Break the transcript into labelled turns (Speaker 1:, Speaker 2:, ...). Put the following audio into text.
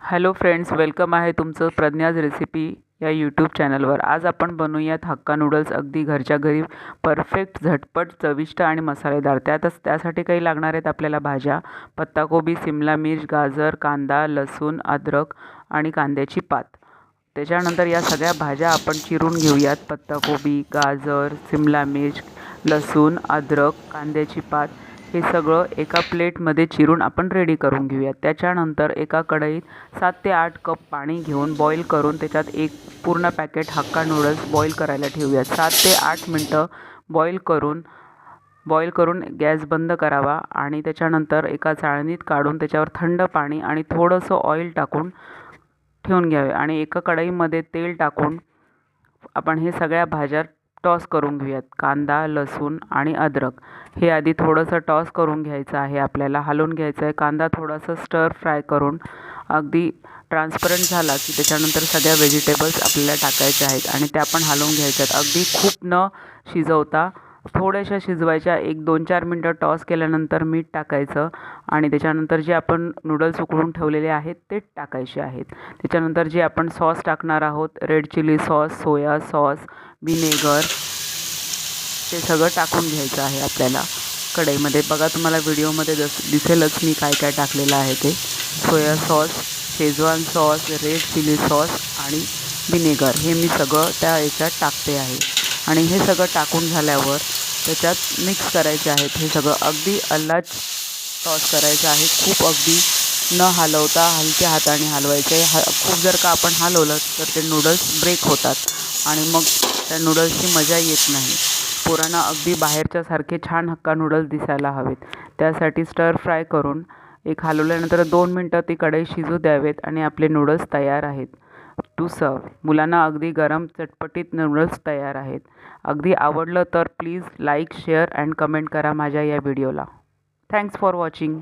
Speaker 1: Hello friends, welcome आहे तुमचं प्रज्ञाज recipe या यूट्यूब चॅनलवर। आज आपण बनवूयात हक्का नूडल्स अगदी घरच्या घरी, परफेक्ट, झटपट, चविष्ट आणि मसालेदार। त्यासाठी काही लागणार आहेत आपल्याला भाज्या: पत्ताकोबी, शिमला मिर्च, गाजर, कांदा, लसूण, अद्रक आणि कांद्याची पात। त्याच्यानंतर या सगळ्या भाज्या आपण चिरून घेऊयात। पत्ताकोबी, गाजर, शिमला मिर्च, लसूण, अद्रक, कांद्याची पात हे सगळं एका प्लेटमध्ये चिरून आपण रेडी करून घेऊयात। त्याच्यानंतर एका कढईत 7 ते 8 कप पाणी घेऊन बॉईल करून त्याच्यात एक पूर्ण पॅकेट हक्का नूडल्स बॉईल करायला ठेवूयात। 7 ते 8 मिनटं बॉईल करून गॅस बंद करावा आणि त्याच्यानंतर एका चाळणीत काढून त्याच्यावर थंड पाणी आणि थोडंसं ऑइल टाकून ठेवून घ्यावे आणि एका कढईमध्ये तेल टाकून आपण हे सगळ्या भाज्या टॉस करून घेऊयात। कांदा, लसूण आणि अद्रक हे आधी थोडंसं टॉस करून घ्यायचं आहे, आपल्याला हलवून घ्यायचं आहे। कांदा थोडासा स्टर फ्राय करून अगदी ट्रान्सपरंट झाला की त्याच्यानंतर सगळ्या व्हेजिटेबल्स आपल्याला टाकायच्या आहेत आणि त्या पण हलवून घ्यायच्यात। अगदी खूप न शिजवता थोड्याशा शिजवायच्या। 1-2-4 मिनटं टॉस केल्यानंतर मीठ टाकायचं आणि त्याच्यानंतर जे आपण नूडल्स उकळून ठेवलेले आहेत ते टाकायचे आहेत। त्याच्यानंतर जे आपण सॉस टाकणार आहोत, red chilli sauce, soya sauce, vinegar, ते सगळं टाकून घ्यायचं आहे आपल्याला कढईमध्ये। बघा, तुम्हाला व्हिडिओमध्ये दिसेलच मी काय काय टाकलेलं आहे ते। Soya sauce, Schezwan sauce, red chilli sauce आणि व्हिनेगर हे मी सगळं त्या याच्यात टाकते आहे आणि हे सगळं टाकून झाल्यावर त्याच्यात मिक्स करायचे आहेत। हे सगळं अगदी अलच टॉस करायचं आहे, खूप अगदी न हलवता हलक्या हाताने हलवायचे। खूप जर का आपण हलवलं तर ते नूडल्स ब्रेक होतात आणि मग त्या नूडल्सची मजा येत नाही। पोरांना अगदी बाहेरच्या सारखे छान हक्का नूडल्स दिसायला हवेत, त्यासाठी स्टर फ्राय करून एक हलवल्यानंतर 2 मिनटं ती कढई शिजू द्यावेत आणि आपले नूडल्स तयार आहेत टू सर्व। मुलांना अगदी गरम चटपटीत नूडल्स तयार आहेत। अगदी आवडलं तर please like, share and comment करा माझ्या या व्हिडिओला। Thanks for watching.